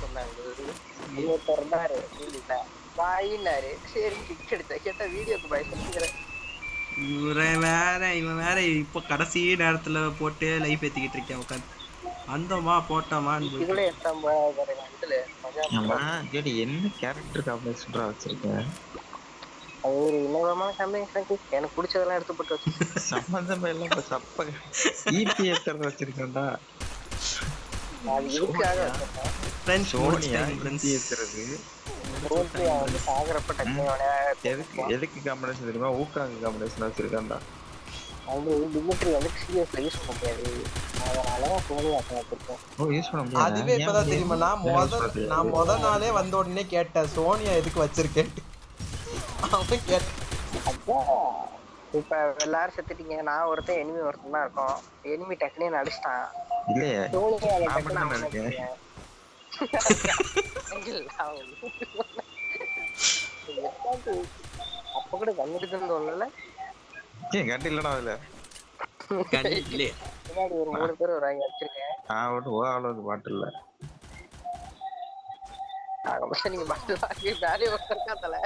சொன்னாங்க. ஒருத்தர் இருந்தாரு வாயினாரு. சரி கிக் எடுத்த கேட்டா வீடியோக்கு பாய் சொல்லிக்கிறேன். இவன் வேற இப்போ கடைசி நேரத்துல போட்டு லைஃப் ஏத்திக்கிட்டு இருக்கேன் உட்காந்து. வந்தோமா போட்டோமான்னு இதுல என்ன கேரக்டர் காம்பினேஷன்டா வச்சிருக்க? அது ஒரு வினோதமான காம்பினேஷன். எனக்கு பிடிச்சதெல்லாம் எடுத்து போட்டு வச்சு சம்பந்தமே இல்ல சப்ப ஈபி ஏத்துறது வச்சிருக்கேன்டா. அது இதுக்காக ஃப்ரெண்ட்ஸ் சோனியா ஃப்ரெண்ட்ஸ் ஈபி ஏத்துறது சாகுறப்ப எதுக்கு காம்பினேஷன் தெரியுமா? ஊக்காங்க காம்பினேஷன் வச்சிருக்கான்டா. அது டிமிட்ரி வந்து சிஎஸ்ல யூஸ் பண்ண முடியாது. அதனால சோனி ஆட்டம் வச்சிருக்கேன். ஓ யூஸ் பண்ண முடியாது. அதுவே இப்பதான் தெரியுமா? நான் முத நாளே வந்த உடனே கேட்டேன் சோனியா எதுக்கு வச்சிருக்கேன். அவன் கேட்டேன். இப்ப எல்லாரும் செத்துட்டீங்க. நான் ஒருத்தன் எனிமி ஒருத்தன் தான் இருக்கோம். எனிமி டக்குனே அடிச்சிட்டான். இல்லையே சோனியா அப்ப கூட கண்ணுக்குன்னு தோணல. கண்டு இல்லடா அதுல பின்னாடி ஒரு 3 பேர் வராங்க வச்சிருக்கேன். பாட்டு இல்ல நீங்க பாட்டு வாங்கி வேலையை ஒருத்தருக்காத்தல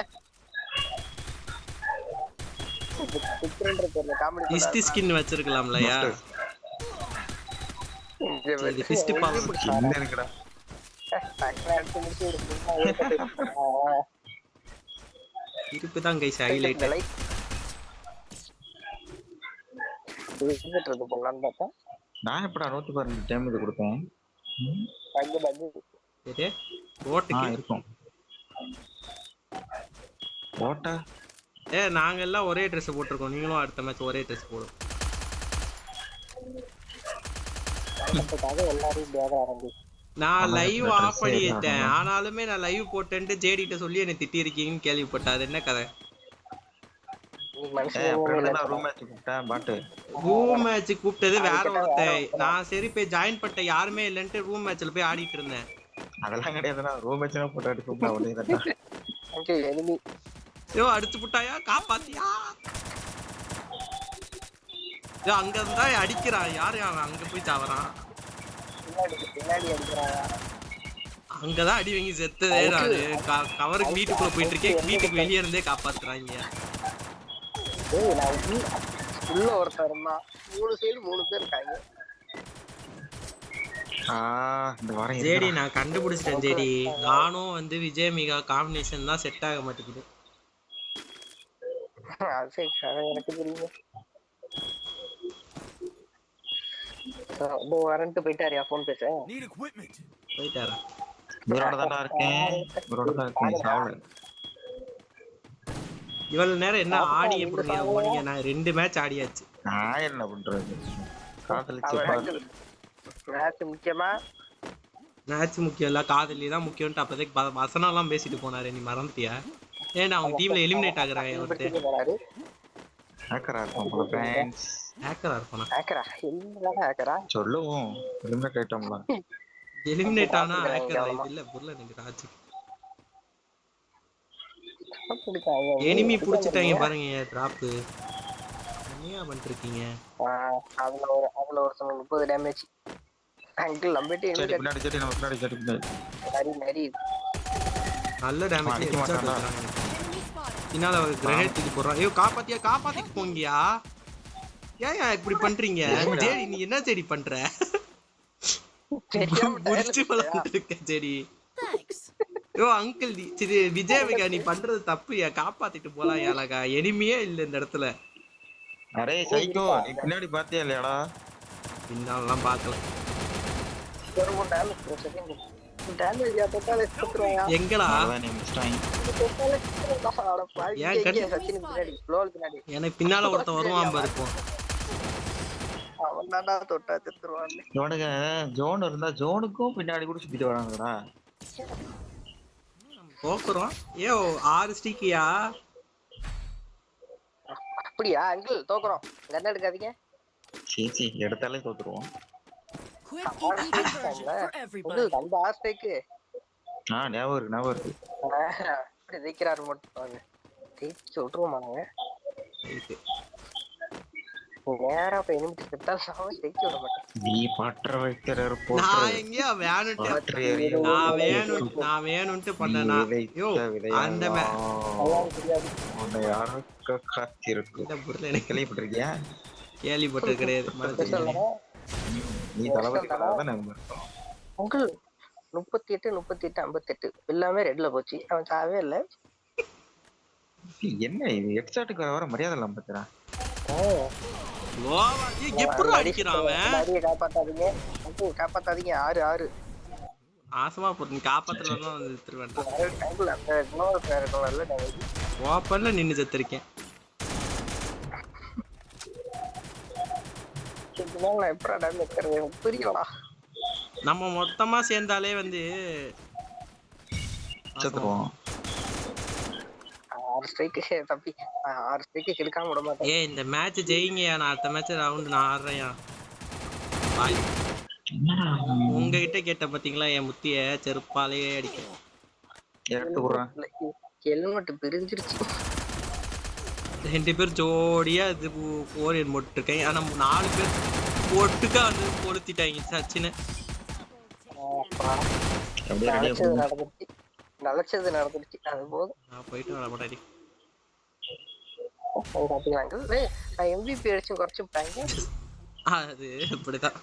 இஸ்டி ஸ்கின் வச்சிருக்கலாம்லயா? ஃபிஸ்ட் பவர் என்ன இருக்குடா? இருப்பு தான் கைஸ் ஹைலைட். நான் எப்படா 112 டைம் இது கொடுத்தேன். இருக்கும் ஓட்டா. நாங்க எல்லாம் ஒரே ட்ரெஸ் போட்டிருக்கோம். நீங்களும் அடுத்த மேட்ச் ஒரே ட்ரெஸ் போடும். நான் லைவ் ஆஃப் பண்ணிட்டேன். ஆனாலுமே நான் லைவ் போட்டேன்ட்டு ஜேடிட்ட சொல்லி என்ன திட்டி இருக்கீங்கன்னு கேள்விப்பட்டேன். அது என்ன கதை? ரூம் மேட்ச் கூப்பிட்டது வேற ஒருத்தன். நான் சரி போய் ஜாயின் பண்ணிட்ட யாருமே இல்லன்ட்டு ரூம் மேட்ச்ல போய் ஆடிட்டு இருந்தேன். அதெல்லாம் கிடையாதுடா. ரூம் மேட்ச்னா போட்டு அடிப்போம்டா ஒண்ணேதான். ஓகே எனிமி யோ அடிச்சு புட்டாயா காப்பாத்தியா? யோ அங்க இருந்தா அடிக்கிறான். யாரு அவன்? அங்க போய் சாவறான். பின்னாடி அடிக்கிறாங்க. அங்கதான் அடி வாங்கி செத்ததே நானு. கவருக்கு வீட்டுக்குள்ள போயிட்டு இருக்கேன். வீட்டுக்கு வெளியே இருந்தே காப்பாத்துறாங்க. உள்ள ஒருத்தர் இருந்தான். 3 சைடு 3 பேர் இருக்காங்க. ஜேடி நான் கண்டுபிடிச்சிட்டேன். ஜேடி நானும் வந்து விஜய் மிகா காம்பினேஷன் தான் செட் ஆக மாட்டேங்குது. எனக்கு தெரியுங்க. வரன்ட்டு போயிட்டாரியா? போன் பேச போயிட்டாரா? இவ்வளவு நேரம் என்ன ஆடி எப்படி ஓடிங்க? நான் 2 மேட்ச் ஆடியாச்சு. நான் என்ன பண்றது? மேட்ச் முக்கியம் இல்ல, காதலி தான் முக்கியம்ட்டு அப்போதைக்கு வசனம் எல்லாம் பேசிட்டு போனாரு. நீ மறந்துட்டியா? ஏன்னா அவங்க டீம்ல எலிமினேட் ஆகுறாங்க. ஒருத்தர் ஹேக்கரா இருப்பான். ஹேக்கரா இருப்பானா? சொல்லுவோம். எலிமினேட் ஆனா ஹேக்கரா? இது இல்ல புரியல எனக்கு. ராஜ் எனிமி புடிச்சிட்டாங்க பாருங்க. டிராப் என்னையா பண்ணிருக்கீங்க? அதுல ஒரு 30 டேமேஜ். அங்கிள் நம்பிட்டு நல்ல டேமேஜ். பின்னால ஒரு கிரனேட் தூக்கி போடுறான். ஐயோ காப்பாத்திட்டு போங்கயா. ஏன் இப்படி பண்றீங்க? ஜேடி நீ என்ன ஜேடி பண்ற? முடிச்சு வளர்ந்துருக்க ஜேடி. ஐயோ அங்கிள் விஜய் மிகா நீ பண்றது தப்பு. காப்பாத்திட்டு போலாம். அழகா எனிமியே இல்ல இந்த இடத்துல. அரே சைக்கோ நீ பின்னாடி பாத்தியா இல்லையாடா? பின்னாலலாம் பார்க்கல. எங்கடா எனக்கு பின்னால ஒருத்தன் வருவான் பாருப்போம். இவனுக்கு ஜோன் இருந்தா ஜோனுக்கும் பின்னாடி கூட சுத்திட்டு வராங்கடா. போக்குறோம். ஏ 6 ஸ்டிக்கியா? அப்படியா அங்கிள்? தோக்குறோம். கண்ண எடுக்காதீங்க. சீச்சி எடுத்தாலே தோத்துருவோம். அந்த ஆஸ்பெக்கு ஞாபகம் இருக்கு. அப்படி ஜெயிக்கிறாரு மட்டும் ஜெயிச்சு விட்டுருவோமா? நாங்க நேரா போய் எனிமிட்டி செத்தா ஜெயிக்க விட மாட்டேன். நீ பற்ற வைக்கிற நான் எங்கேயா வேணுன்ட்டு நான் வேணும்ட்டு பண்ணேனா யோ அந்த உன்னை யாருக்கு காத்திருக்கு இந்த புரியல எனக்கு கேள்விப்பட்டிருக்கியா? கேள்விப்பட்டது கிடையாது மனசுல. நீ தளபதி தானே அங்கிள் 38 58 எல்லாமே ரெட்ல போச்சு. அவன் சாவே இல்ல. என்ன இது ஹெட்ஷாட்டுக்கு வர மரியாதை இல்லாம பாத்துறா. எப்படி அடிக்கிறான் அவன்? காப்பாத்தாதீங்க அங்கிள், காப்பாத்தாதீங்க. 6 ஆசமா போட்டு காப்பாத்துறதுலாம் வந்து திருவேண்டாம். அங்கிள் அந்த இன்னொரு பேர் இருக்கல ஓப்பன்ல நின்னு செத்துருக்கேன். நான் எப்படா டேமேஜ் வைக்கிறது புரியலடா. நம்ம மொத்தமா சேர்ந்தாலே வந்து செத்துறோம். 6 ஸ்ட்ரைக் தப்பி 6 ஸ்ட்ரைக் கிடக்காம விட மாட்டேன். ஏய் இந்த மேட்ச் ஜெயிங்கயா, நான் அடுத்த மேட்ச் ரவுண்ட் நான் ஆடுறேன்யா. பாய் உங்ககிட்ட கேட்ட பாத்தீங்களா என் முத்திய செருப்பாலே அடிக்க. எடுத்து விடுறேன். ஹெல்மெட் பிரிஞ்சிருச்சு. 2 பேர் ஜோடியா இது ஓரியன் போட்டுருக்கேன். ஆனா 4 பேர் ஒட்டுக்கா வந்து கொளுத்திட்டாங்க சச்சின்னு. நடந்துச்சு அது போதும். நான் போயிட்டு வர மாட்டேன். நான் MVP அடிச்சு குறைச்சுட்டாங்க. அது இப்படிதான்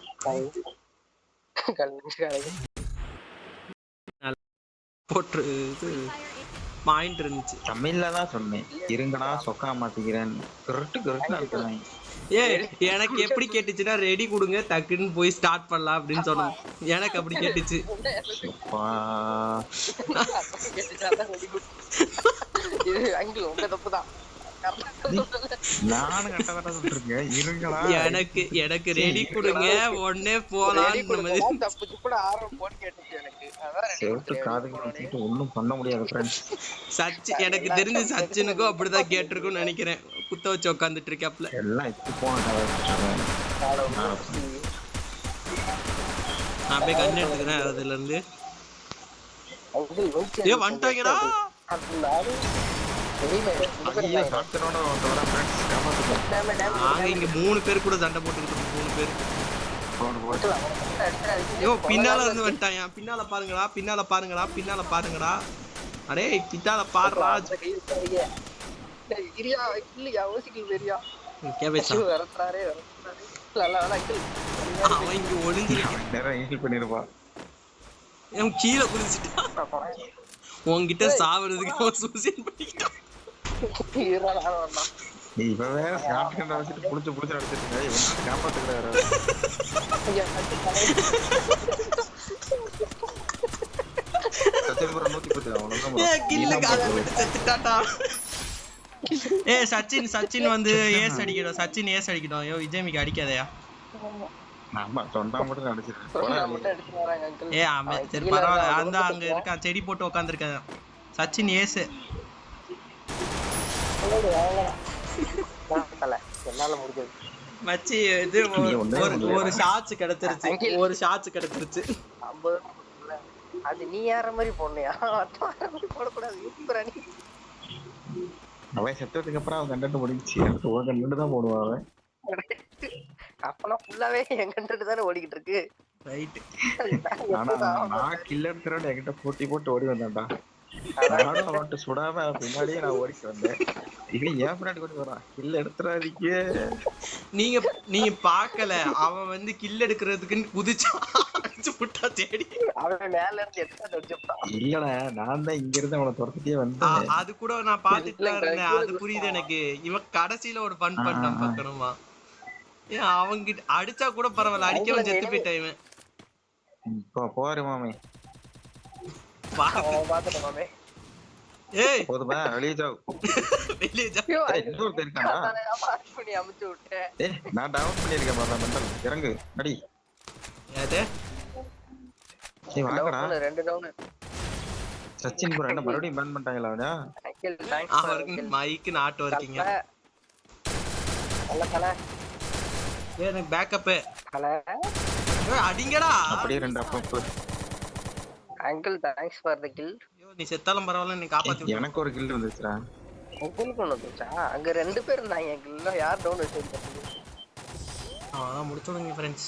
போட்டு பாயிண்ட் இருந்துச்சு. தமிழ்ல தான் சொன்னேன் இருங்கடா சொக்கா மாத்திக்கிறேன். எனக்கு எப்படி கேட்டுச்சுன்னா ரெடி கொடுங்க டக்குன்னு போய் ஸ்டார்ட் பண்ணலாம் அப்படின்னு சொன்னோம். எனக்கு அப்படி கேட்டுச்சு. உங்க தப்புதான். எனக்கு ரெடி கொடுங்க உடனே போலாம். ஒண்ணும் பண்ண முடியாது. சச்சி எனக்கு தெரிஞ்சு சச்சினுக்கும் அப்படிதான் கேட்டிருக்கும்னு நினைக்கிறேன். குத்த வச்சு உட்காந்துட்டு இருக்காப்ல. எல்லாம் நான் போய் கண்ணு எடுத்துக்கிறேன் அதுல இருந்து. வந்துட்டாங்கடா. நாங்க இங்க 3 பேர் கூட சண்டை போட்டுக்கிட்டு 3 பேர். பின்னால இருந்து வந்துட்டாங்க. பின்னால பாருங்கடா. அடே பின்னால பாருடா. அவன் இங்க ஒளிஞ்சிருக்கான். கீழே குதிச்சுட்டான். உன்கிட்ட சாவறதுக்கு அவன் சூசைட் பண்ணிக்கிட்டான். இவன் வேற ஷாட்கன் வச்சிட்டு புடிச்சு அடிச்சிட்டு இருக்கான். இவன் காப்பாத்துறாரு. சத்தியபுரம் 110 அவனோட கில்ல காப்பாத்தி செத்துட்டாடா. சச்சின் வந்து ஏஸ் அடிக்கணும். சச்சின் ஏஸ் அடிக்கணும். ஐயோ விஜய்மிக்கு அடிக்காதயா. ஆமா சொன்னா மட்டும் அடிச்சிட்டு. சரி பரவாயில்ல. அந்த அங்க இருக்கான் செடி போட்டு உட்காந்துருக்கான் சச்சின் ஏஸ். மச்சி இது ஒரு ஷாட்ஸ் கிடைச்சிருச்சு. அது நீ யார மாதிரி போடலையா? போடக்கூடாது. அவன் செத்ததுக்கு அப்புறம் அவன் கண்டென்ட் முடிஞ்சிச்சு. எனக்கு ஒரு கண்டென்ட் தான் போடுவான். அப்பனா ஃபுல்லாவே என் கண்டென்ட் தானே ஓடிக்கிட்டு இருக்கு. ரைட். ஆனா நான் கில்லர் திரட என்கிட்ட போட்டு ஓடி வந்தான்டா. நானும் அவன்கிட்ட சுடாம பின்னாடியே நான் ஓடிட்டு வந்தேன். இது ஏன் பின்னாடி ஓடி வரான்? கில் எடுத்துறாதீங்க. நீங்க பாக்கல. அவன் வந்து கில் எடுக்கிறதுக்குன்னு குதிச்சான். அடிச்சு புட்டா தேடி. அவன் மேல இருந்து எடுத்து அடிச்சுட்டான். இல்லடா நான் தான் இங்க இருந்து அவனை துரத்திட்டே வந்தேன். அது கூட நான் பாத்துட்டு இருந்தேன். அது புரியுது எனக்கு. இவன் கடைசியில ஒரு ஃபன் பண்ணான் பார்க்கணுமா? அவங்க அடிச்சா கூட பரவாயில்ல. அடிக்க செத்து போயிட்டான் இவன். போரு மாமே. பாத்துட்டோமே. ஏய் போதுமா வெளிய ஜா. இன்னொரு தெரிக்கானா? நான் பாஸ் பண்ணி அமுச்சு விட்டேன். நான் டவுன் பண்ணிருக்கேன் மாமா. மெண்டல் இறங்கு அடி. ஏதே சரி வாங்கடா. 2 டவுன். சச்சின் ப்ரோ என்ன மறுபடியும் பேன் பண்ணிட்டாங்களா அவனா? அவருக்கு மைக் நாட் வர்க்கிங்க. கல எனக்கு பேக்கப். கல அடிங்கடா. அப்படியே 2 அப்ப. Uncle thanks for the kill. நீ செத்தாலும் பரவாயில்ல. நீ காப்பாத்தி. எனக்கு ஒரு கில் வந்துச்சுடா. உங்களுக்கு ஒண்ணு வந்துச்சா? அங்க 2 பேர் இருந்தாங்க. கில்ல யார் டவுன் வச்சிருக்கீங்க? அதான் முடிச்சோடுங்க फ्रेंड्स.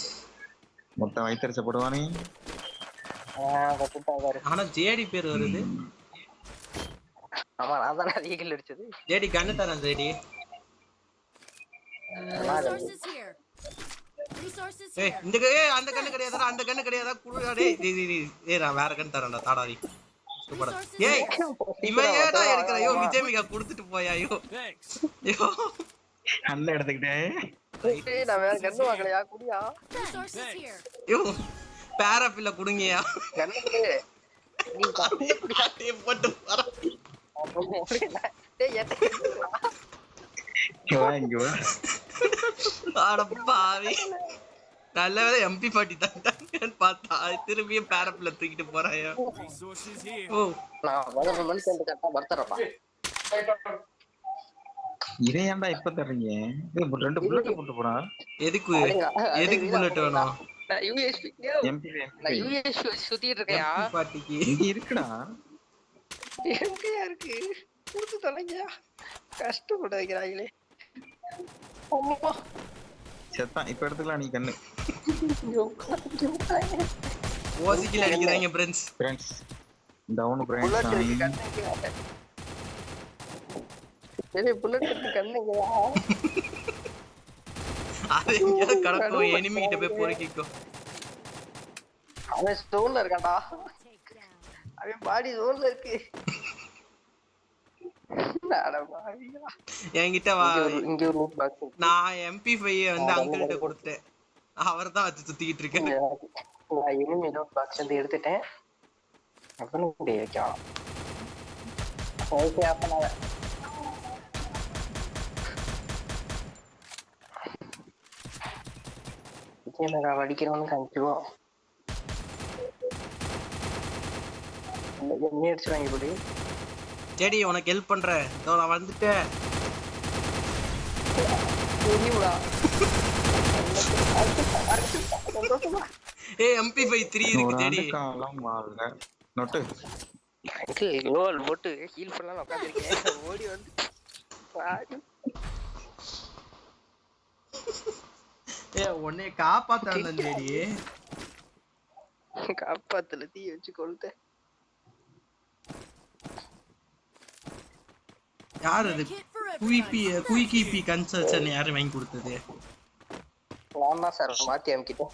மொத்தம் வயிற்றுச்ச போடுவானே. ஆனா ஜேடி பேர் வருது. ஆமா நான் தானே அதிக கில் அடிச்சது. ஜேடி கண்ணு தரேன் ஜேடி. ஏய் இந்த அந்த கண்ணு கிடையாதுடா, அந்த கண்ணு கிடையாதா குடுடா டேய். டேய் நான் வேற கண்ணு தரேன்டா தாடாரி. சூப்பரா. ஏய் இவன் ஏடா எடுக்கற? ஐயோ விஜயமிகா கொடுத்துட்டு போயா? ஐயோ ஐயோ அண்ணன் எடுத்துக்கிட்டேன். ஏய் நான் வேற கண்ணு வாங்கலையா குடியா? ஐயோ பேராபில்ல குடுங்கயா. கண்ணு குடி. நீ கண்ணு குடியா? டேய் போட்டு வர. டேய் ஏட்ட இங்க வா. அட பாவி. நல்ல வேளை MP40 தந்தாங்கன்னு பார்த்தா திரும்பியும் பேராபில்ல தூக்கிட்டு போறாயா. ஓ நான் வர மனுஷன் கரெக்ட்டா வரதறப்பா. இதை ஏன்டா இப்ப தர்றீங்க? இது ரெண்டு புல்லட் போட்டு போடா. எதுக்கு எதுக்கு புல்லட் வேணும்? நான் USP நான் USP சுத்திட்டு இருக்கேன்யா. MP40க்கு இங்க இருக்குடா. எங்கயா இருக்கு? புடிச்சு தொலைங்கயா. கஷ்டப்பட வைக்கிறாங்களே. அம்மா செத்தான். இப்ப எடுத்துக்கலாம் நீ கண்ணு. ஓசிக்கில அடிக்குறாங்க friends. Friends town friends. Bullet எடுத்து கண்ணுங்கயா. சரி புல்லட் எடுத்து கண்ணுங்கயா. அது எங்க கடக்கும் எனிமி கிட்ட போய் பொறுக்கிக்கோ. அவன் ஸ்டோன்ல இருக்கான்டா. அவன் பாடி ஸ்டோன்ல இருக்கு. என்கிட்ட வா. இங்க ஒரு ரூட் பாக்ஸ். நான் MP5 வந்து அங்கிள் கிட்ட கொடுத்தேன். அவர்தான் வச்சு சுத்திக்கிட்டு இருக்கேன். நான் எனிமி ரூட் பாக்ஸ் வந்து எடுத்துட்டேன். அப்பனும் கூட வைக்கலாம். ஓகே அப்ப நான் கேமரா வடிக்கிறவனு காமிச்சுவோம். என்ன அடிச்சுறாங்க இப்படி? சரி உனக்கு ஹெல்ப் பண்றேன். இதோ நான் வந்துட்டேன். ஏய் MP5 3 இருக்கு ஜெடி. காலம் மாறல. நோட்டு. அங்கிள் கோல் போட்டு ஹீல் பண்ணலாம் உட்கார்ந்திருக்கேன். ஓடி வந்து ஏய் உன்னை காப்பாத்தறேன் ஜெடி. காப்பாத்துல தீ வச்சு கொளுத்த. யார் அது? குயிக்கிபி கன்சல்டன் யாரு வாங்கி கொடுத்தது? நான் தான் சார் மாத்தி அம்கிட்டேன்.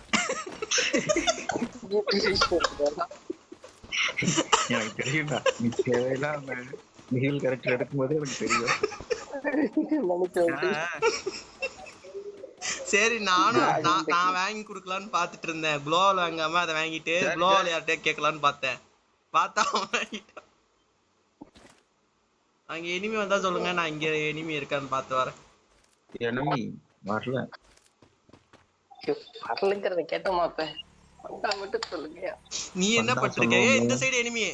எனக்கு தெரியும்டா. நீ தேவையில்லாம நீல் கரெக்டர் எடுக்கும்போது எனக்கு தெரியும். சரி நானும் நான் வாங்கி கொடுக்கலான்னு பாத்துட்டு இருந்தேன். க்ளோவல் வாங்காம அதை வாங்கிட்டு க்ளோவல் யார்கிட்ட கேட்கலான்னு பார்த்தேன். பார்த்தா வாங்கிட்டான். அங்க எனிமி வந்தா சொல்லுங்க, நான் இங்க எனிமி இருக்கான்னு பார்த்து வரேன். எனிமி வரல. வரலங்கறத கேட்டோமா அப்ப? வந்தா மட்டும் சொல்லுங்க. நீ என்ன பண்ணிருக்க? ஏய் இந்த சைடு எனிமி.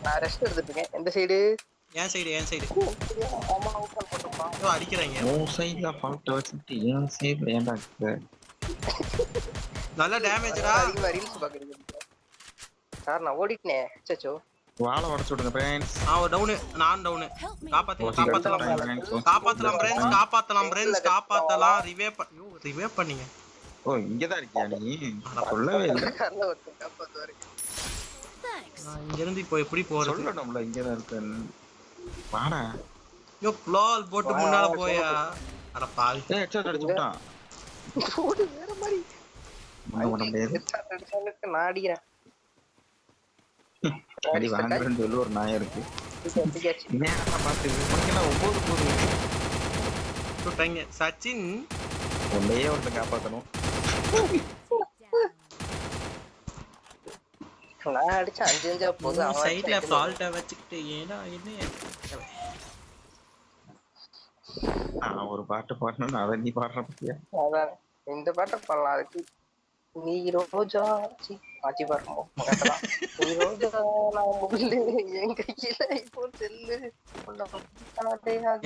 நான் ரெஸ்ட் எடுத்துட்டு இருக்கேன். எந்த சைடு? என் சைடு ஆமா ஓபன் போட்டுப்பா. ஓ அடிக்குறாங்க. ஓ சைடுல ஃபால்ட் வச்சிட்டு என் சைடுல ஏன்டா இருக்கு? நல்ல டேமேஜ்டா. அதிகமா ரீல்ஸ் பாக்குறீங்க. சார் நான் ஓடிட்டேனே. சச்சோ. வாள உடைச்சு விடுங்க फ्रेंड्स. நான் டவுன். நான் டவுன். காப்பாத்தலாம் ரிவைவ் பண்ணீங்க. ஓ இங்க தான் இருக்கியா நீ? சொல்லவே இல்ல. கர்ல வந்து காப்பாத்துவாரு. நான் இங்க இருந்து இப்போ எப்படி போறது? சொல்லணும்ல இங்க தான் இருக்கேன். வாடா. யோ க்ளோல் போட்டு முன்னால போயா. அட பாவி. ஏய் ஹெட்ஷாட் அடிச்சு விட்டான். போடு வேற மாதிரி. நான் அடிக்கிறேன். அடி வாங்குறேன்னு சொல்லி ஒரு நாய் இருக்கு. நேரமா பார்த்து உனக்கெல்லாம் ஒவ்வொரு போது சுட்டாங்க. சச்சின் ஒன்னையே ஒருத்தன் காப்பாற்றணும். நான் அடிச்சு 5 போது அவன் சைடுல ஃபால்ட்ட வச்சிட்டு ஏனா என்ன ஒரு பாட்டு பாடணும். அதை நீ பாடுற பத்தியா? அதான் இந்த பாட்டை பாடலாம். அதுக்கு நீ ரோஜா மாத்தி பாருங்க. நீ ரோஜா நான் முள்ளு என் கையில இப்போ செல்லு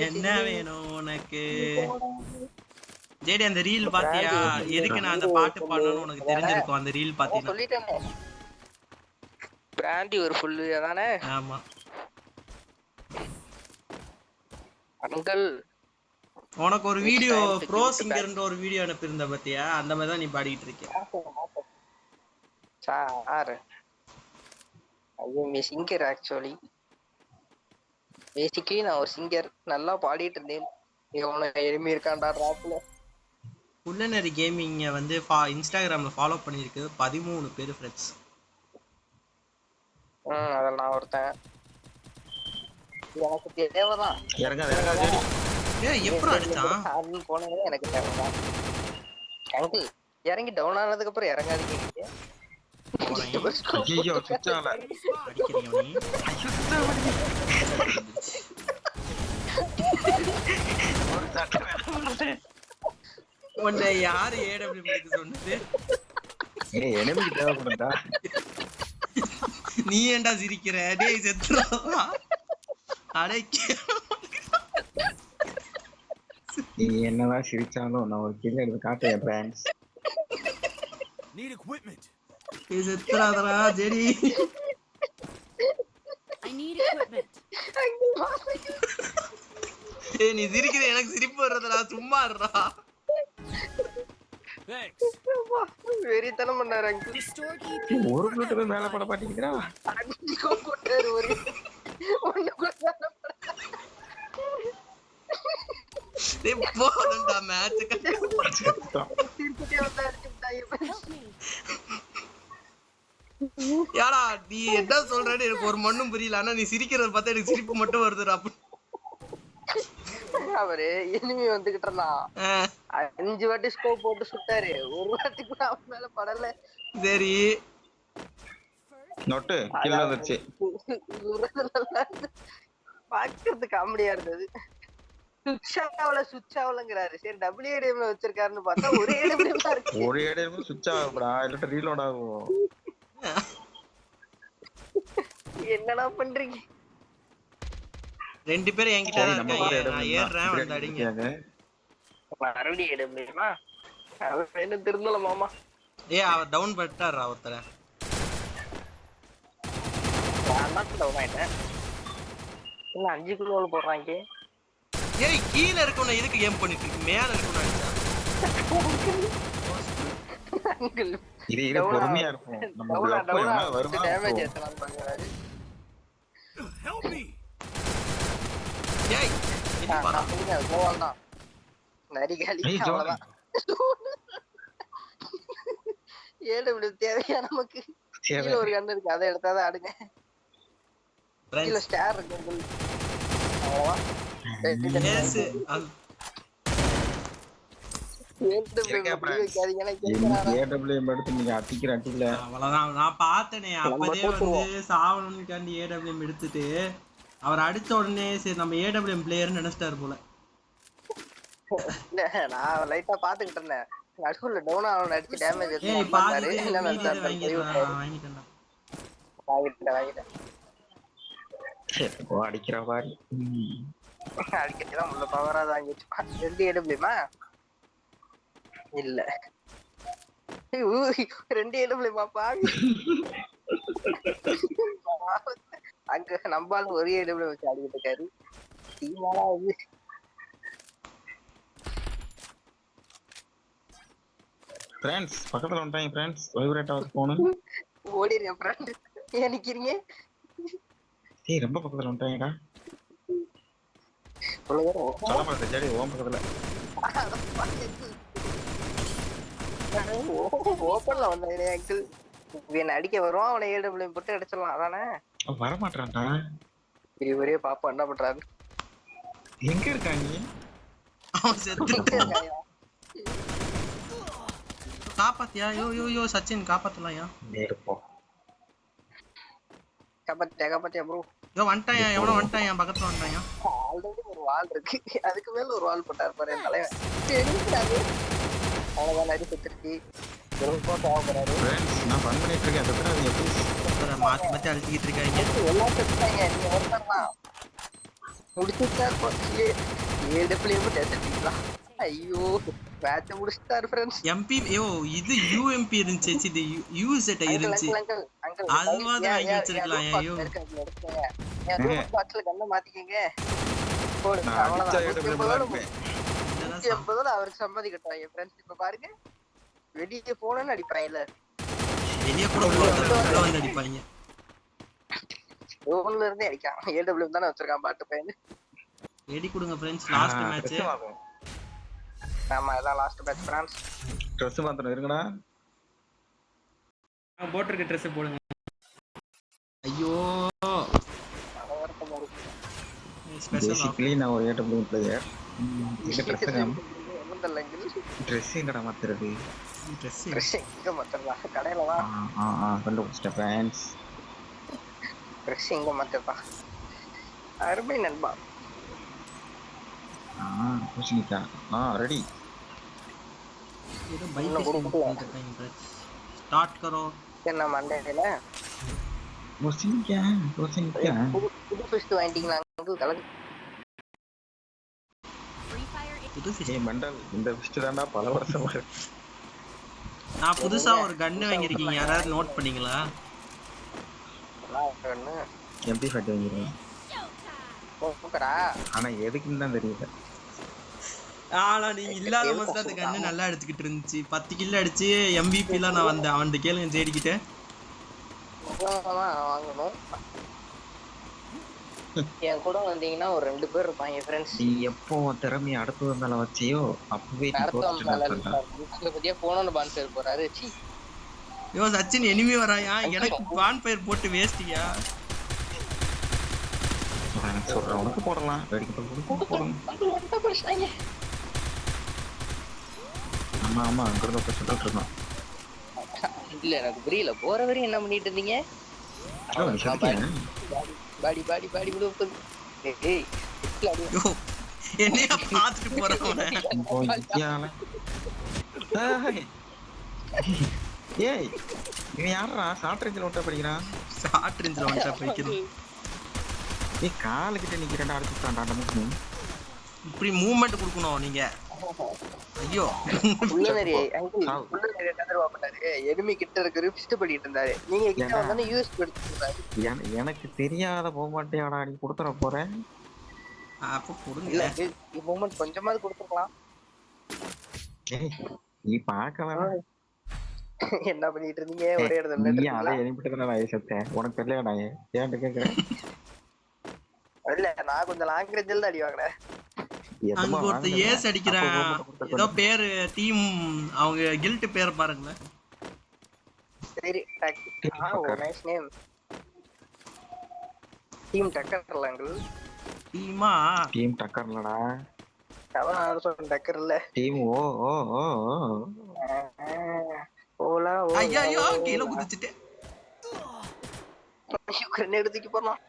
என்ன வேணும் உனக்கு? ஜேடி அந்த ரீல் பாத்தியா? எதுக்கு நான் அந்த பாட்டு பாடணும்னு உனக்கு தெரிஞ்சிருக்கும். அந்த ரீல் பாத்தீனா சொல்லிட்டேனே. பிராண்டி ஒரு ஃபுல் அதானே? ஆமா அங்கிள் உனக்கு ஒரு வீடியோ ப்ரோ சிங்கர்ன்ற ஒரு வீடியோ அனுப்பியிருந்த பத்தியா, அந்த மாதிரி தான் நீ பாடிட்டு இருக்க. Sir I singer actually. Basically நான் ஒரு சிங்கர், நல்லா பாடிட்டு இருந்தேன். இவனை எளிமை இருக்கான்டா ராப்ல. குள்ளநரி கேமிங்க வந்து இன்ஸ்டாகிராம்ல ஃபாலோ பண்ணிருக்கு 13 பேர் ஃப்ரெண்ட்ஸ். அதில் நான் ஒருத்தன். எனக்கு தேவைதான். எப்படி அடிச்சான் போனது எனக்கு தேவைதான். அங்கிள் இறங்கி டவுன் ஆனதுக்கு அப்புறம் இறங்காதீங்க. உன்னை யாரு ஏடபிள்யூ எடுக்க சொன்னது? நீ ஏன்டா சிரிக்கிற? டேய் செத்துறா. அடைக்க நீ என்னதான் சிரிச்சாலும் நான் ஒரு கில் எடுத்து காட்டுறேன் ஃப்ரெண்ட்ஸ். NEET equipment. நீ செத்துறாதடா ஜெடி. I need equipment. ஏய் நீ சிரிக்கிற, எனக்கு சிரிப்பு வருதுடா, சும்மா இருடா. வெறித்தனம் பண்ணாரு அங்கிள். ஒரு புல்லட் மேல பட பாத்தீங்களா? அடிக்கோ போட்டாரு ஒரு ஒண்ணு கூட டேய் போடா மேட்ச் திருப்பிட்டே வந்தாரு. யாரா நீ என்ன சொல்றேன்னு எனக்கு ஒரு மண்ணும் புரியல. ஆனா நீ சிரிக்கிறத பார்த்தா எனக்கு சிரிப்பு மட்டும் வருதுடா. அவரு எனிமி வந்துகிட்டு இருந்தான். 5 வாட்டி ஸ்கோப் போட்டு சுட்டாரு, ஒரு வாட்டி கூட அவன் மேல படல. சரி நோட்டு கில் வந்துச்சு. பாக்குறது காமெடியா இருந்தது. சுவிட்ச் ஆகலங்கிறாரு. சரி WADMல வச்சிருக்காருன்னு பார்த்தா ஒரே AWM தான் இருக்கு. ஒரு AWM சுவிட்ச் ஆகும்டா, இல்ல ரீலோட் ஆகும். என்னடா பண்றீங்க? 2 பேர் என்கிட்ட தான் இருக்காங்க. நான் ஏறறேன், வந்து அடிங்க. மறுபடியும் AWMமா? அவன் என்ன திருந்தல மாமா. ஏய் அவ டவுன் பண்ணிட்டாரா ஒருத்தர. நான் டவுன் ஆயிட்டேன். இன்னும் 5 கிலோல போடுறாங்க. ஏய் கீழ இருக்கவன எதுக்கு ஏம் பண்ணிட்டு இருக்கு? மேல இருக்கவன அடிச்சா. இது பொறுமையா இருக்கும். நம்ம லப்பா வருமா? டேமேஜ் ஏத்தலாம் பாக்குறாரு. Help me. ஏய் இது பாரா. கோவல்தான். நரிகாலி அவ்வளவுதான். AW தேவையா நமக்கு? கீழ ஒரு கன் இருக்கு, அதை எடுத்தாதான் ஆடுங்க. கீழ ஸ்டார் இருக்கு. அவ்வளவுதான். எஸ் AWM எடுத்து நீங்க அடிக்கிற அடில அவ்வளவுதான். நான் பார்த்தனே அப்பவே வந்து சாவணும்காண்டி AWM எடுத்துட்டு அவர் அடிச்ச உடனே சரி நம்ம AWM பிளேயர்னு நினைச்சிட்டாரு போல. நான் லைட்டா பாத்துக்கிட்டு இருந்தேன். நடுவுல டவுன் ஆன அடிச்சு டேமேஜ் ஏய் பாரு என்ன வாங்கிட்டேன். அடிக்கிற மாதிரி அடிக்கதான் உள்ள பவரா தான் வச்சு 2 AWMமா இல்ல 2 AWMமா பாவி. அங்க நம்பால ஒரு AWM வச்சு ஆடிட்டு இருக்காரு. டீமாலா இது ஃப்ரெண்ட்ஸ் பக்கத்துல வந்துட்டாங்க. ஃப்ரெண்ட்ஸ் வைப்ரேட் ஆகுது போன். ஓடிறேன் ஃப்ரெண்ட். ஏன் நிக்கிறீங்க? ஏய் ரொம்ப பக்கத்துல வந்துட்டாங்கடா. சலமாட்ட ஜடி ஓம் பக்கத்துல. ஓபன்ல வந்தானே அங்கிள். இவன் அடிக்க வருவான், அவனை AWM போட்டு அடிச்சிடலாம். அதானே வர மாட்டான்டா. ஒரே பாப்பா என்ன பண்றாரு? எங்க இருக்காங்க? அவன் செத்துட்டான். காப்பாத்தியா? யோ சச்சின் காப்பாத்தலாம்யா. நேர்ப்போம். காப்பாத்தியா ப்ரோ? யோ வந்துட்டாயா? எவனோ வந்துட்டாயா? பக்கத்துல வந்துட்டாயா? ஆல்ரெடி ஒரு வால் இருக்கு, அதுக்கு மேல ஒரு வால் போட்டார் பாரு என் தலைவன். தெரியாது அவ்வளவுதான். நரி செத்துருச்சு. நான் ஃபன் பண்ணிட்டு இருக்கேன். செத்துறாதீங்க ப்ளீஸ். மாத்தி மாத்தி அடிச்சிட்டு இருக்காங்க. எல்லாம் செத்துட்டாங்க. நீங்க ஒருத்தர்தான் முடிச்சுட்டார். AWM டேட்டீங்களா? ஐயோ மேட்ச் முடிச்சிட்டாரு ஃப்ரெண்ட்ஸ். MP யோ இது UMP இருந்துச்சு. இது UZ இருந்துச்சு. அதுவாது வாங்கி வச்சிருக்கலாம். ஐயோ பாட்ஸ்ல கண்ண மாத்திக்கங்க. போடு நான் அடிச்சா அவ்வளவுதான். AWM இருப்பேன். எப்போதும் அவருக்கு சம்மதிக்கட்டாங்க ஃப்ரெண்ட்ஸ். இப்ப பாருங்க வெளியே போனேன்னு அடிப்பாங்கல்ல, வெளியே கூட உள்ள வந்து அடிப்பாங்க. ரோன்ல இருந்தே அடிக்கான். AW தானே வச்சிருக்கான் பாட்டு பையன். ரெடி கொடுங்க ஃப்ரெண்ட்ஸ், லாஸ்ட் மேட்ச். ஆமா இதான் லாஸ்ட் மேட்ச் ஃப்ரெண்ட்ஸ். ட்ரெஸ் மாத்தணும் இருக்குடா. நான் போட்டிருக்க ட்ரெஸ் போடுங்க. ஐயோ ஸ்பெஷல் பேசிக்கலி நான் ஒரு AW பிளேயர். இந்த ட்ரெஸ் எங்கடா மாத்துறது? ட்ரெஸ் இங்க மாத்தறதா? கடையில வா. கண்டுபிடிச்சிட்டேன் ஃப்ரெண்ட்ஸ். ட்ரெஸ் இங்க மாத்தறதா? அருமை நண்பா. பூசணிக்கா ரெடி. ये तो बाइक स्टार्ट करो. என்ன மண்டையில பூசணிக்கா புது ஃபிஸ்ட் வாங்கிட்டீங்களா அங்கிள்? கலக்கு புது fish. மண்டல் இந்த ஃபிஸ்ட் தான்டா பல வருஷமா இருக்கு. நான் புதுசா ஒரு கன் வாங்கிருக்கீங்க, யாராவது நோட் பண்ணீங்களா? கண்ணு MP40 வாங்கிருக்கேன். போக்கடா. ஆனா எதுக்குன்னு தான் தெரியல. ஆனா நீங்க இல்லாத மோஸ்ட்ல அந்த கன்னு நல்லா எடுத்துக்கிட்டு இருந்துச்சு. 10 கில் அடிச்சு MVP லாம் நான் வந்தேன். அவன்கிட்ட கேளுங்க ஜேடிக்கிட்ட. வாங்கணும். என் கூட வந்தீங்கன்னா ஒரு 2 பேர் இருப்பாங்க ஃப்ரெண்ட்ஸ். நீ எப்போ திறமையை அடுத்தது மேல வச்சியோ அப்பவே பத்தியா போனோன்னு பான் பேர் போறாரு. யோ சச்சின் எனிமி வராயா? எனக்கு பான் ஃபயர் போட்டு வேஸ்டியா? சொல்றேன் உனக்கு போடலாம். ஆமா அங்க இருந்து சொல்லிட்டு இருந்தோம். இல்ல எனக்கு புரியல, போற வரையும் என்ன பண்ணிட்டு இருந்தீங்க? பாடி பாடி பாடி விடு. என்னையா பாத்துட்டு போறவன? ஏய் இவன் யாரா ஷார்ட் ரேஞ்சில ஒட்ட படிக்கிறான்? ஷார்ட் ரேஞ்சில ஒட்ட படிக்கிறான். ஏய் கால் கிட்ட நிக்கிறடா, அடிச்சுட்டான்டா நமக்கு. இப்படி மூவ்மென்ட் கொடுக்கணும் நீங்க. ஐயோ புள்ளனரி அங்கிள் புள்ளனரி என்னதரவா பண்ணாரு? எனிமி கிட்ட இருக்க ரிப்ஸ்ட் பண்ணிட்டு இருந்தாரு. நீங்க கிட்ட வந்தா யூஎஸ் எடுத்துட்டாரு. எனக்கு தெரியாத போக மாட்டேடா, நீ கொடுத்துற போற. அப்ப கொடுங்க. இல்ல இந்த மூமென்ட் கொஞ்சமாவது கொடுத்துக்கலாம். ஏய் நீ பார்க்கலாம். என்ன பண்ணிட்டு இருந்தீங்க? ஒரே இடத்துல நீ அத எனிமிட்டதா நான் செத்தேன். உனக்கு தெரியல நான் ஏன்ட்ட கேக்குறேன். இல்ல நான் கொஞ்சம் லாங் ரேஞ்சில தான் அடி வாங்குறேன். அங்க ஒருத்த ஏஸ் அடிக்கிறான். ஏதோ பேரு டீம் அவங்க கில்ட் பேர் பாருங்க. சரி நைஸ் நேம். டீம் டக்கர்ல அங்கிள். டீம் டக்கர்லடா. அதான் சொல்றேன் டக்கர் இல்ல. டீம் ஓ ஓலா ஓ. ஐயோ கீழ குதிச்சிட்டே. கிரனேட் தூக்கி போறலாம்.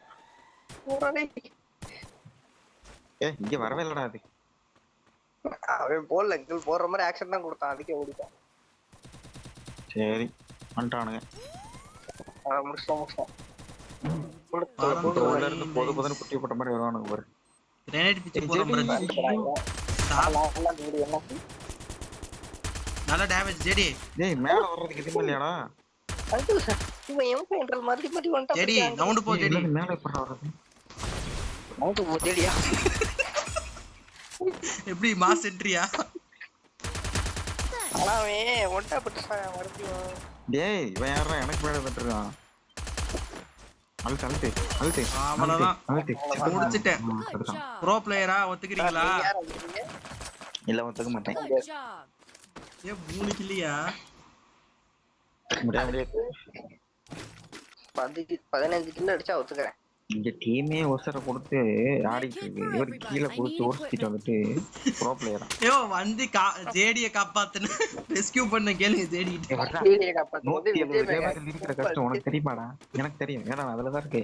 போறடே. ஏய் இங்க வரவே இல்லடா அது. அவன் போல்ல அங்கிள் போற மாதிரி ஆக்சன் தான் கொடுத்தான், அதுக்கே ஓடிட்டான். சரி வந்துட்டானுங்க. முடிச்சோம். போல இருந்து போதுன்னு குட்டி போட்ட மாதிரி வருவானுங்க பாரு. கிரேனேட் பிச்சு போறோம். நல்ல டேமேஜ் ஜெடி. டேய் மேல வர்றதுக்கு இது இல்லையாடா? அங்கிள் இவன் எம் பையன்றது மாதிரி மாதிரி வந்துட்டான். ஜெடி ரவுண்ட் போ ஜெடி. மேல எப்பற வர்றது? ரவுண்ட் போ ஜெடியா. எப்படி மாஸ் என்ட்ரியா? அலாவே ஒட்டா பட்டுடா மறுபடியும். டேய் இவன் யாரா எனக்கு மேல வந்துட்டான்? அழுத்து அவ்வளவுதான் முடிச்சிட்டேன். ப்ரோ பிளேயரா ஒத்துக்கிறீங்களா? இல்ல ஒத்துக்க மாட்டேன். ஏ 3 கில்லியா? முடியாது. 15 கில் அடிச்சா ஒத்துக்கறேன். இங்க டீமே ஒசர கொடுத்து ஆடிட்டு இருக்கு. இவர் கீழ கொடுத்து ஓடிச்சிட்டு வந்துட்டு ப்ரோ பிளேயரா. ஏ வந்து ஜேடியை காப்பாத்துன ரெஸ்கியூ பண்ண கேளுங்க ஜேடி. ஜேடியை காப்பாத்து. 170 டேமேஜ் இருக்கிற கஷ்டம் உனக்கு தெரியுமாடா? எனக்கு தெரியும். ஏன்னா அதுல தான் இருக்கு.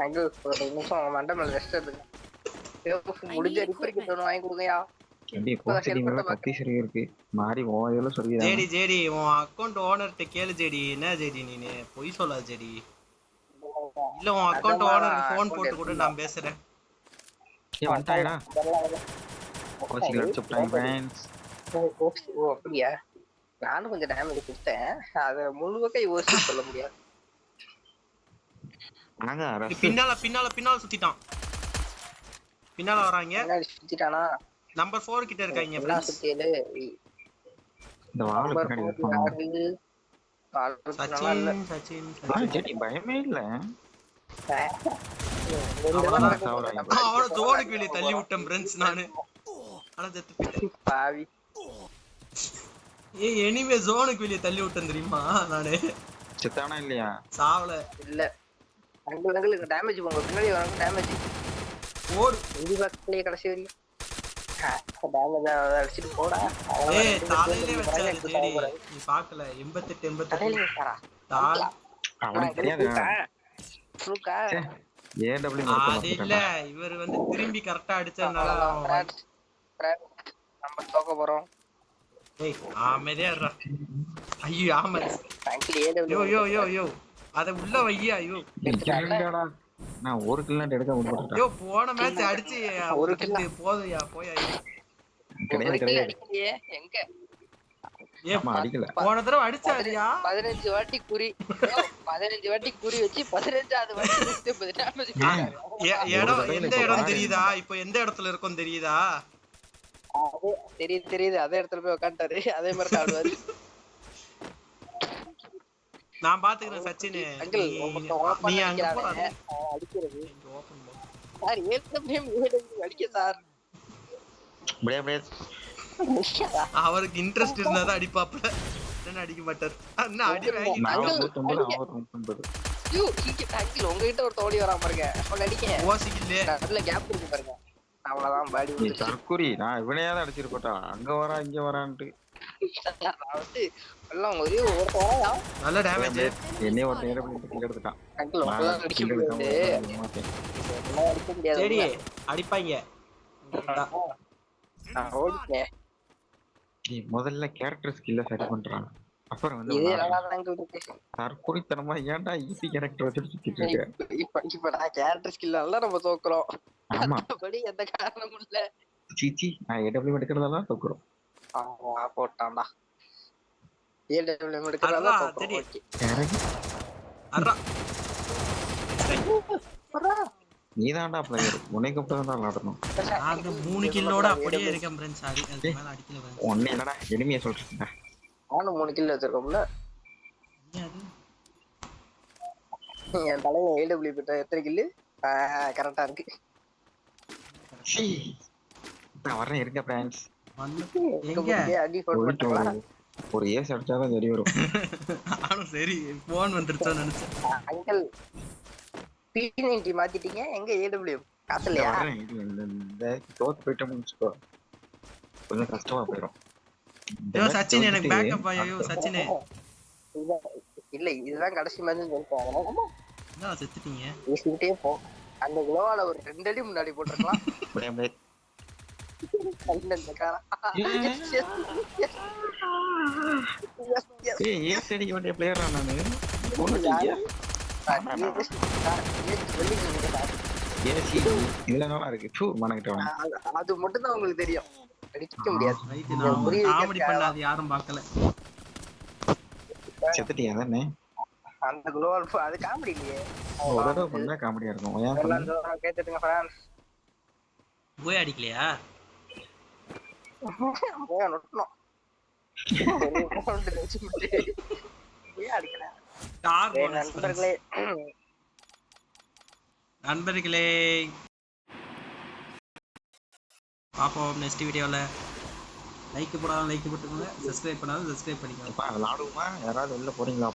அங்கிள் ஒரு நிமிஷம் மண்டை மேல ரெஸ்ட் எடுங்க. முடிஞ்ச ரிப்பேர் கிட்ட ஒன்னு வாங்கி கொடுங்கயா. அப்படியே போஸ்டிங்ல கத்தி சரி இருக்கு. மாறி ஓயல சொல்லியா? ஜேடி உன் அக்கவுண்ட் ஓனர்ட்ட கேளு ஜேடி. என்ன ஜேடி நீ பொய் சொல்லாத ஜேடி. இல்ல உன் அக்கவுண்ட் ஓனருக்கு ஃபோன் போட்டு கூட நான் பேசுறேன். ஏய் வந்துட்டாடா. Coaching அடிச்சுட்டாங்க friends. ஓ அப்படியே. நானும் கொஞ்சம் டேமேஜ் கொடுத்தேன். அத முழுவக்க யோசிச்சு சொல்ல முடியாது. பின்னால சுத்திட்டான். பின்னால வராங்க. சுத்திட்டானா? நம்பர் 4 கிட்ட இருக்காங்க எல்லா ஃப்ரெண்ட்ஸ். சுத்தியில இந்த வாழை நம்பர் பின்னாடி 4 இருக்கணும். யாரு? நல்லா இல்ல. சச்சின் சச்சின் ஜெடி பயமே இல்ல. அவ்வளவுதான். சாவறாங்க. அவன ஜோனுக்கு வெளிய தள்ளி விட்டேன் ஃப்ரெண்ட்ஸ் நானு. ஆனா செத்து போயிட்டேன். பாவி. ஏய் எனிமே ஜோனுக்கு வெளிய தள்ளி விட்டேன் தெரியுமா நானு. செத்தானா இல்லையா? சாவல. இல்ல. அங்களுக்கு டேமேஜ் போங்க. பின்னாடி வரங்க டேமேஜ். ஓடு. இது பக்கத்துலயே கடைசி வரையும். டேமேஜ் அடிச்சிட்டு போடா. ஏய் தலையிலே வச்சாரு ஜெடி. நீ பார்க்கல 88 தலையில 88. வச்சாரா? தால். அவனுக்கு தெரியாது. ஃப்ளூக்கா? ஏடபிள்யூ அது இல்ல இவர் வந்து திரும்பி கரெக்ட்டா அடிச்சதனால நம்ம தோக்க போறோம். ஏய் அமைதியா இருடா. ஐயோ ஆமா. frankly AW யோ யோ யோ யோ அத உள்ள வையா. ஐயோ நான் ஒரு கிலோ எடுக்க முடியல. யோ போன மேட்ச் அடிச்சு ஒரு கிட்டு போதுயா போயா. கிடையாது கிடையாது. அடிக்கலையே எங்க? ஏ அடிக்கல. போன தடவை அடிச்சாரியா 15 வாட்டி குறி 15 வாட்டி குறி வச்சு 15வது வாட்டி டேமேஜ் இடம் எந்த இடம் தெரியுதா? இப்போ எந்த இடத்துல இருக்கோம் தெரியுதா? தெரியுது அதே இடத்துல போய் உட்கார்ந்தாரு. அதே மாதிரி ஆடுவாரு. நான் பாத்துக்கிறேன் சச்சின். அங்கிள் நீ அங்க போ. அடிக்கிறது ஓபன் போ. சார் ஏற்கனவே அடிக்க சார். அப்படியே அப்படியே அவருக்கு இன்ட்ரெஸ்ட் இருந்தா தான் அடிப்பாப்ல. என்ன அடிக்க மாட்டார். அண்ணா அடி வாங்கி நான் 190 அவர் 190. ஐயோ அங்கிள் உங்ககிட்ட ஒரு தோழி வரா பாருங்க. அவன் அடிக்க ஓசிக்கல. நல்ல கேப் இருக்கு பாருங்க. அவ்வளவுதான் பாடி நீ தற்குறி. நான் இவனையாவது அடிச்சிருப்பட்டா. அங்க வரா இங்க வரான்ட்டு. நான் வந்து எல்லாம் ஒரே ஒரு தோழா. நல்ல டேமேஜ். என்னைய ஒரு நேரம் பண்ணி கில் எடுத்துட்டான். அங்கிள் உங்களால அடிக்க முடியாது. என்னால அடிக்க முடியாது. சரி அடிப்பாங்க. நான் ஓடிட்டேன். நீ முதல்ல கேரக்டர் ஸ்கில்ல சரி பண்றான். அப்புறம் வந்து இதே நல்லா தான் இருக்கு. தற்குறித்தனமா ஏன்டா ஈஸி கேரக்டர் வச்சுட்டு சுத்திட்டு இருக்க? இப்ப நான் கேரக்டர் ஸ்கில்லால நம்ம தோக்குறோம். ஆமா மத்தபடி எந்த காரணமும் இல்ல. சீச்சி நான் ஏடபிள்யூ எடுக்கிறதெல்லாம் தோக்குறோம். போட்டான்டா. ஏடபிள்யூ எடுக்கிறதால அர்ரா, தோக்குறோம். சரி. ஓகே. அர்ரா. நீதான்டா பிளேயர். உனக்கு அப்புறம் தான் விளையாடணும். அந்த 3 கில்லோட அப்படியே இருக்கேன் ஃப்ரெண்ட்ஸ். அதுக்கு மேல அடிக்கல ஃப்ரெண்ட்ஸ். ஒண்ணு என்னடா எனிமையை சொல்றீங்க. நானும் 3 கில் வச்சிருக்கோம்ல. அது என் தலைவன் ஏடபிள்யூ கிட்ட எத்தனை கில்லு? கரெக்டா இருக்கு. சீ நான் வரேன் இருக்க பிரான்ஸ். எங்க அடி போட்டு ஒரு ஏஸ் அடிச்சாதான் சரி வரும். ஆனா சரி போன் வந்துருச்சோன்னு நினைச்சேன். Uncle P90 மாத்திட்டீங்க. எங்க ஏடபிள்யூ காசு இல்லையா? வரேன். இந்த தோத்து போயிட்டோம்னு வச்சுக்கோ கொஞ்சம் கஷ்டமா போயிடும். ஐயோ சச்சின் எனக்கு பேக்கப் ஐயோ சச்சின். இல்ல இதுதான் கடைசி மேட்ச்னு சொல்லிட்டாங்க. என்ன செத்துட்டீங்க? பேசிக்கிட்டே போ. அந்த குளோவால ஒரு 2 அடி முன்னாடி போட்டுருக்கலாம். ஏஸ் அடிக்க வேண்டிய பிளேயரா நானு. இதுல நல்லா இருக்கு. அது மட்டும் தான் உங்களுக்கு தெரியும். அடிக்க முடியாது. காமெடி பண்ணாது யாரும் பார்க்கல. செத்துட்டியா தானே? அந்த குளோவால் அது காமெடி இல்லையே. ஒரு தடவை பண்ணா காமெடியா இருக்கும். ஏன் பண்ண? கேட்டுங்க ஃப்ரான்ஸ். போய் அடிக்கலையா? போய் நொட்டணும். நண்பர்களே பாப்போம் நெக்ஸ்ட் வீடியோல. லைக் போடாத லைக் போட்டுக்கோங்க. சப்ஸ்கிரைப் பண்ணாத சப்ஸ்கிரைப் பண்ணிக்கோங்க. விளாடுவோமா? யாராவது வெளில போறீங்களா?